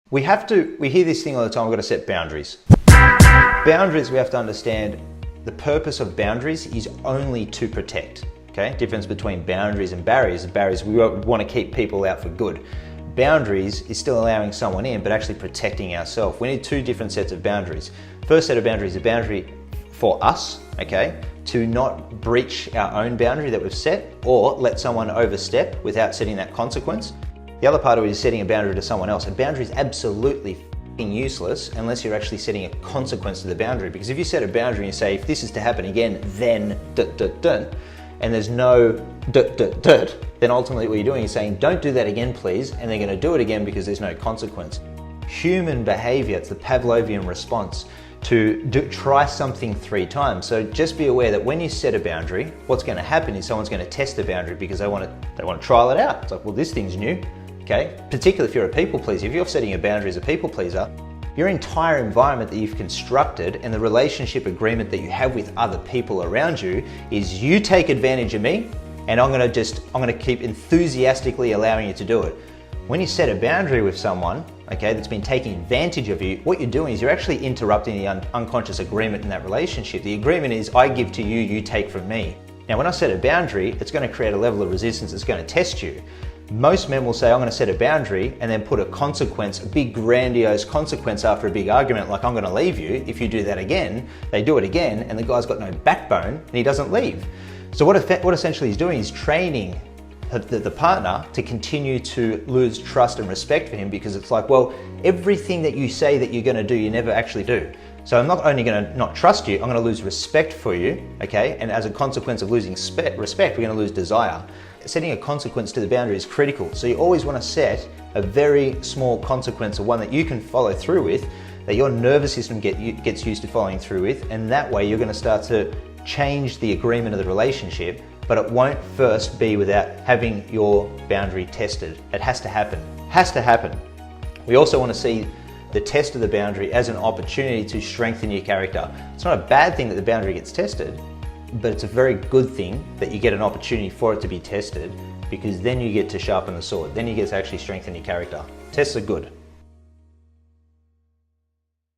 We hear this thing all the time, we've got to set boundaries. Boundaries, we have to understand, the purpose of boundaries is only to protect, okay? Difference between boundaries and barriers. Barriers, we want to keep people out for good. Boundaries is still allowing someone in, but actually protecting ourselves. We need two different sets of boundaries. First set of boundaries is a boundary for us, okay? To not breach our own boundary that we've set or let someone overstep without setting that consequence. The other part of it is setting a boundary to someone else. A boundary is absolutely f***ing useless unless you're actually setting a consequence to the boundary. Because if you set a boundary and you say, if this is to happen again, then and there's no then ultimately what you're doing is saying, don't do that again, please, and they're going to do it again because there's no consequence. Human behavior, it's the Pavlovian response to try something 3 times. So just be aware that when you set a boundary, what's going to happen is someone's going to test the boundary because they want to trial it out. It's like, well, this thing's new. Okay, particularly if you're a people pleaser, if you're setting a boundary as a people pleaser, your entire environment that you've constructed and the relationship agreement that you have with other people around you is you take advantage of me and I'm going to keep enthusiastically allowing you to do it. When you set a boundary with someone, okay, that's been taking advantage of you, what you're doing is you're actually interrupting the unconscious agreement in that relationship. The agreement is I give to you, you take from me. Now, when I set a boundary, it's going to create a level of resistance, it's going to test you. Most men will say, I'm going to set a boundary and then put a consequence, a big grandiose consequence after a big argument, like I'm going to leave you if you do that again. They do it again and the guy's got no backbone and he doesn't leave. So what essentially he's doing is training the partner to continue to lose trust and respect for him, because it's like, well, everything that you say that you're going to do, you never actually do. So I'm not only going to not trust you, I'm going to lose respect for you, okay? And as a consequence of losing respect, we're going to lose desire. Setting a consequence to the boundary is critical. So you always want to set a very small consequence, or one that you can follow through with, that your nervous system gets used to following through with, and that way you're going to start to change the agreement of the relationship, but it won't first be without having your boundary tested. It has to happen. Has to happen. We also want to see the test of the boundary as an opportunity to strengthen your character. It's not a bad thing that the boundary gets tested, but it's a very good thing that you get an opportunity for it to be tested, because then you get to sharpen the sword. Then you get to actually strengthen your character. Tests are good.